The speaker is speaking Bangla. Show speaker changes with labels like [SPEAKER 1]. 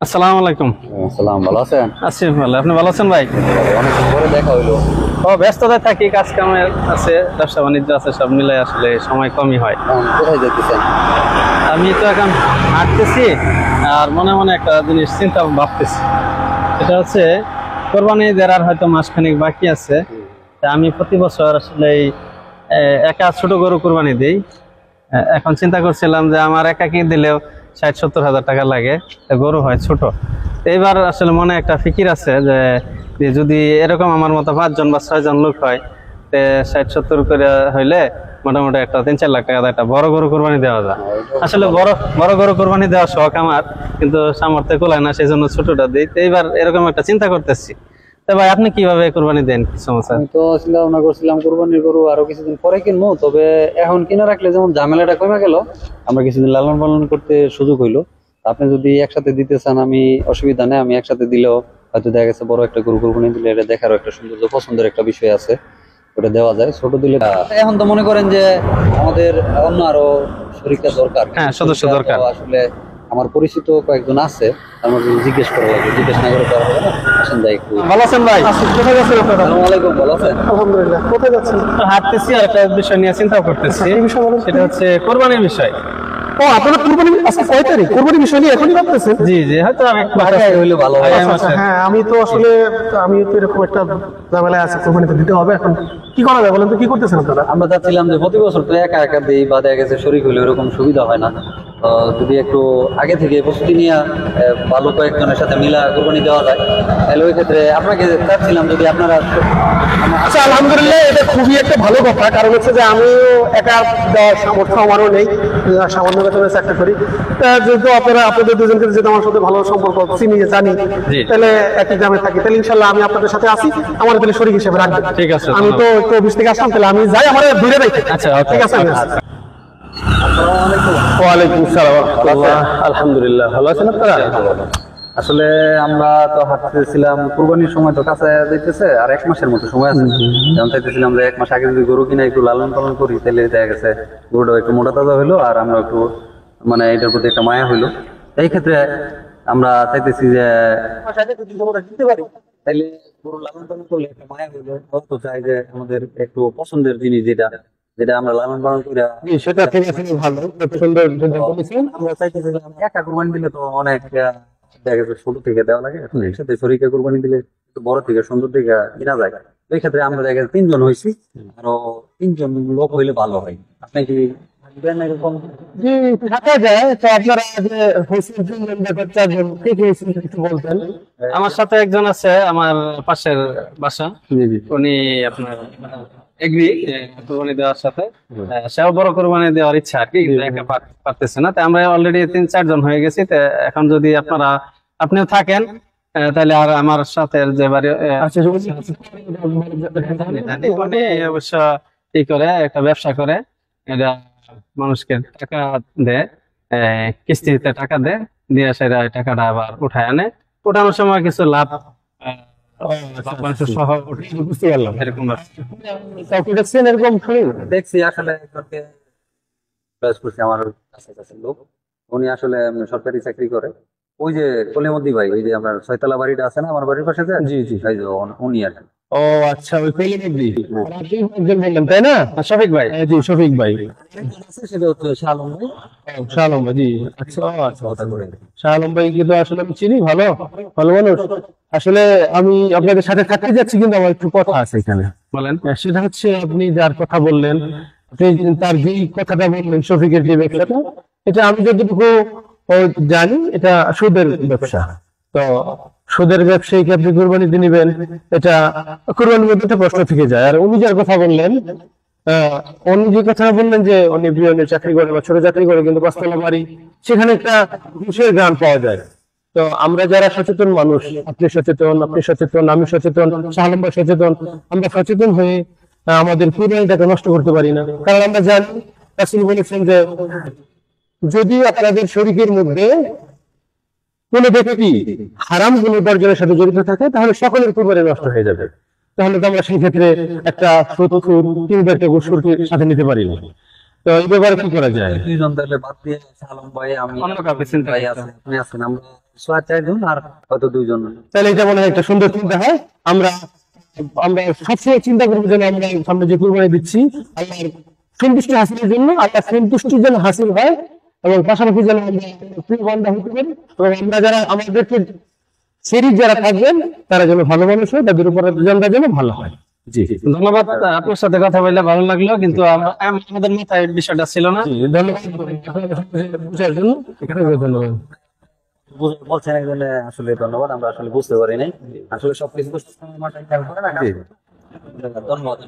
[SPEAKER 1] আসসালামু আলাইকুম।
[SPEAKER 2] সালাম, ভালো আছেন?
[SPEAKER 1] আছি ভালো, আপনি ভালো আছেন ভাই?
[SPEAKER 2] অনেকদিন পরে দেখা হইলো।
[SPEAKER 1] ও ব্যস্ততায় থাকি, কাজ কামের আছে, ব্যবসা বাণিজ্য আছে, সব মিলে আসলে সময় কমই হয়।
[SPEAKER 2] কোথায় যেতেছেন?
[SPEAKER 1] আমি তো এখন হাঁটতেছি আর মনে মনে একটা জিনিস চিন্তা ভাবতেছি। এটা হচ্ছে কোরবানি ঈদের আর হয়তো মাসখানেক বাকি আছে। তা আমি প্রতি বছর আসলে এই একা ছোট গরু কোরবানি দিই। এখন চিন্তা করছিলাম যে আমার একাকি দিলেও 60-70 হাজার টাকা লাগে, গরু হয় ছোট। এইবার আসলে মনে একটা ফিকির আছে যে যদি এরকম আমার মতো 5 জন বা 6 জন লোক হয়, 60-70 করে হইলে মোটামুটি একটা 3-4 লাখ টাকা একটা বড় গরু কোরবানি দেওয়া যায়। আসলে বড় বড় গরু কোরবানি দেওয়ার শখ আমার, কিন্তু সামর্থ্য কুলায় না, সেই জন্য ছোটটা দিই। তো এইবার এরকম একটা চিন্তা করতেছি। তো ভাই আপনি কিভাবে কোরবানি দেন, কি সমস্যা?
[SPEAKER 2] আমি তো চিন্তা ভাবনা করছিলাম কোরবানির গরু আরো কিছুদিন পরে কিনবো, তবে এখন কিনে রাখলে যেমন ঝামেলাটা কমে গেল, আমরা কিছুদিন লালন পালন করতে সুযোগ হইলো। আপনি যদি একসাথে দিতে চান আমি অসুবিধা নেই, আমি একসাথে দিলেও হয়তো দেখা গেছে বড় একটা গরু কোরবানি দিলে এটা দেখারও একটা সৌন্দর্য পছন্দের একটা বিষয় আছে, ওটা দেওয়া যায়। ছোট দিলে এখন তো মনে করেন যে আমাদের অন্য আরো শরীরটা দরকার,
[SPEAKER 1] হ্যাঁ, সদস্য দরকার।
[SPEAKER 2] আসলে আমার পরিচিত কয়েকজন আছে, আমার জিজ্ঞেস করা লাগে, জিজ্ঞেস না করে পারবো না। আসেন যাই একটু।
[SPEAKER 1] ভালো আছেন ভাই?
[SPEAKER 3] কোথায় যাচ্ছেন আপনারা?
[SPEAKER 2] আসসালামু আলাইকুম, ভালো আছেন?
[SPEAKER 3] আলহামদুলিল্লাহ। কোথায় যাচ্ছেন?
[SPEAKER 1] হাঁটতেছি আর একটা বিষয় নিয়ে চিন্তা করতেছি।
[SPEAKER 3] এই বিষয় বলেন।
[SPEAKER 1] সেটা হচ্ছে কোরবানির বিষয়।
[SPEAKER 3] ও, আপনারা কুরবানি আজকে কয় তারিখ? কুরবানির বিষয় নিয়ে এখনই ভাবতেছেন?
[SPEAKER 1] জি জি, হয়তো আমি একটু
[SPEAKER 2] ঢাকায় হইলে ভালো হয়।
[SPEAKER 1] আগামী
[SPEAKER 3] আচ্ছা,
[SPEAKER 1] মাসে।
[SPEAKER 3] হ্যাঁ, আমি তো এরকম একটা ঝামেলায় আছি, কুরবানিতে দিতে হবে। এখন কি করা যায় বলেন তো, কি করতেছেন আপনারা?
[SPEAKER 2] আমরা চাচ্ছিলাম যে প্রতি বছর তো একা একা দিই বা দেখা গেছে শরীর হইলে এরকম সুবিধা হয় না। যদি একটু আগে থেকে প্রস্তুতি নিয়ে ভালো কয়েকজনের সাথে মিলা কোরবানি দেওয়া যায়, তাহলে ওই ক্ষেত্রে আপনাকে চাচ্ছিলাম যদি আপনারা
[SPEAKER 3] আচ্ছা, আলহামদুলিল্লাহ, এটা খুবই একটা ভালো কথা। কারণ হচ্ছে যে আমিও একা দেওয়ার সামর্থ্য আমারও নেই, সামান্য বেতনে চাকরি করি। যেহেতু আপনাদের দুজনকে যেহেতু আমার সাথে ভালো সম্পর্ক চিনি জানি,
[SPEAKER 1] জি।
[SPEAKER 3] তাহলে একই গ্রামে থাকি, তাহলে ইনশাল্লাহ আমি আপনাদের সাথে আছি, আমার তাহলে শরীর হিসেবে রাখবেন।
[SPEAKER 1] ঠিক আছে,
[SPEAKER 3] আমি তো একটু অফিস থেকে আসলাম, তাহলে আমি যাই, আমার দূরে রাখি।
[SPEAKER 1] আচ্ছা, okay,
[SPEAKER 3] ঠিক আছে, আমি আসি।
[SPEAKER 1] ওয়ালাইকুম আসসালাম। আলহামদুলিল্লাহ, ভালো আছেন আপনারা?
[SPEAKER 2] আসলে আমরা তো হাঁটতেছিলাম, কুরবানির সময় তো কাছে যাইতেছে, আর 1 মাসের মতো সময় আছে। যেমন চাইতেছিলাম যে 1 মাস আগে যদি গরু কিনা একটু লালন পালন করি, তাহলে দেখা গেছে গরুটা একটু মোটা তাজা হইলো, আর আমরা একটু মানে এটার প্রতি একটা মায়া হইলো। এই ক্ষেত্রে আমরা চাইতেছি যে তাইলে গরু লালন পালন করলে একটা মায়া হইলো। তো চাই যে আমাদের একটু পছন্দের জিনিস যেটা যেটা আমরা লালন পালন করে
[SPEAKER 3] সেটা ঠিক আছে, ভালো, খুব সুন্দর বলেছেন।
[SPEAKER 2] আমরা চাইতেছিলাম একা কোরবানি দিলে তো অনেক দেখা গেছে ছোট থেকে দেওয়া লাগে, এখন একসাথে শরীরকে কোরবানি দিলে একটু বড় থেকে সুন্দর থেকে কিনা যায়। এই ক্ষেত্রে আমরা দেখা গেছে 3 জন হয়েছি, আরো 3 জন লোক হইলে ভালো হয়। আপনি কি থাকবেন এরকম?
[SPEAKER 3] জি, থাকা যায়। তো আপনারা যে হোসেন ব্যাপারটা কে কে হয়েছেন একটু বলতেন।
[SPEAKER 1] আমার সাথে একজন আছে, আমার পাশের বাসা।
[SPEAKER 2] জি জি।
[SPEAKER 1] উনি আপনার এগ্রি কোরবানি দেওয়ার সাথে, সেও বড় কোরবানি দেওয়ার ইচ্ছা আর কি, কিন্তু একা পারতেছে না। তো আমরা অলরেডি 3-4 জন হয়ে গেছি। তো এখন যদি আপনিও থাকেন, তাহলে আর আমার সাথে যে বাড়ি উনি অবশ্য ই করে, একটা ব্যবসা করে, এটা মানুষকে টাকা দেয়, কিস্তিতে টাকা দেয়, দিয়ে সেটা টাকাটা আবার উঠায় আনে। উঠানোর সময় কিছু লাভ মানুষের সহ
[SPEAKER 3] বুঝতে পারলাম।
[SPEAKER 1] এরকম আছে।
[SPEAKER 3] কাউকে দেখছেন এরকম শরীর?
[SPEAKER 2] দেখছি আসলে একজনকে চয়েস করছি, আমার কাছে লোক, উনি আসলে সরকারি চাকরি করে। ওই যে কলিমদ্দি ভাই, ওই যে আপনার 6 তলা বাড়িটা আছে না আমার বাড়ির পাশে,
[SPEAKER 3] জি জি।
[SPEAKER 2] এই যে উনি আর কি।
[SPEAKER 3] ও আচ্ছা, ওই পেলে মধ্যে আপনি একজন বললেন, তাই না?
[SPEAKER 1] শফিক ভাই।
[SPEAKER 3] জি, শফিক ভাই।
[SPEAKER 2] সেটা হচ্ছে শাহ আলম ভাই।
[SPEAKER 3] শাহ আলম ভাই, জি। আচ্ছা,
[SPEAKER 2] কথা করে
[SPEAKER 3] শাহ আলম ভাই কিন্তু আসলে আমি চিনি, ভালো ভালো মানুষ। আসলে আমি আপনাদের সাথে থাকতে যাচ্ছি, কিন্তু আমার একটু কথা আছে এখানে।
[SPEAKER 1] বলেন।
[SPEAKER 3] সেটা হচ্ছে, আপনি যার কথা বললেন, আপনি তার যেই কথাটা বললেন, শফিকের যে ব্যবসাটা, এটা আমি যতটুকু জানি, এটা সুদের ব্যবসা। তো সুদের ব্যবসায়ীকে আপনি কোরবানিতে নিবেন, এটা কোরবানির মধ্যে একটা প্রশ্ন থেকে যায়। আর উনি যার কথা বললেন, উনি যে কথা বললেন যে উনি বিএনএ চাকরি করে বা ছোট চাকরি করে, কিন্তু 5 তলা বাড়ি, সেখানে একটা ঘুষের গান পাওয়া যায়। তো আমরা যারা সচেতন মানুষ, আপনি সচেতন, আপনি সচেতন, আমি সচেতন, শাহ আলম ভাই সচেতন, আমরা সচেতন হয়ে আমাদের কোরবানিটাকে নষ্ট করতে পারি না। কারণ আমরা জানি, রাসূল বলেছেন যে যদি আপনাদের শরীকের মধ্যে কোন ব্যক্তি হারাম কোন উপার্জনের সাথে জড়িত থাকে, তাহলে সকলের কোরবানি নষ্ট হয়ে যাবে। তাহলে তো আমরা সেই ক্ষেত্রে একটা সত্তর কিংবা একটা গোসুরকে সাথে নিতে পারি না। তো এই ব্যাপারে কি করা যায়?
[SPEAKER 2] দুইজন তাহলে বাদ দিয়ে আলম ভাই, আমি,
[SPEAKER 1] অন্য কাউকে চিন্তা
[SPEAKER 2] ভাই
[SPEAKER 1] করতে
[SPEAKER 2] আছে, আপনি আছেন, আমরা 4 জন আর হয়তো 2 জন।
[SPEAKER 3] তাহলে এটা মনে হয় একটা সুন্দর চিন্তা হয়। আমরা আমরা সবসময় চিন্তা করবো যেন আমরা সামনে যে কুরবানি দিচ্ছি আল্লাহর সন্তুষ্টি হাসিলের জন্য, আল্লাহ সন্তুষ্টি যেন হাসিল হয়, এবং পাশাপাশি যেন আমরা প্রিয় বান্দা হতে পারি, এবং আমরা যারা আমাদেরকে সিরিজ যারা থাকবেন তারা যেন ভালো মানুষ হয়, তাদের উপরে রেজাল্টটা যেন ভালো হয়। জি
[SPEAKER 1] ধন্যবাদ, আপনার সাথে কথা বললে ভালো লাগলো, কিন্তু আমাদের মাথায় এই বিষয়টা ছিল না।
[SPEAKER 3] জি, ধন্যবাদ বুঝার জন্য। ধন্যবাদ।
[SPEAKER 2] বলছেন একজনে, আসলে ধন্যবাদ, আমরা আসলে বুঝতে পারি নাই আসলে সবকিছু বুঝতে মাথায় খেয়াল করে না। ধন্যবাদ।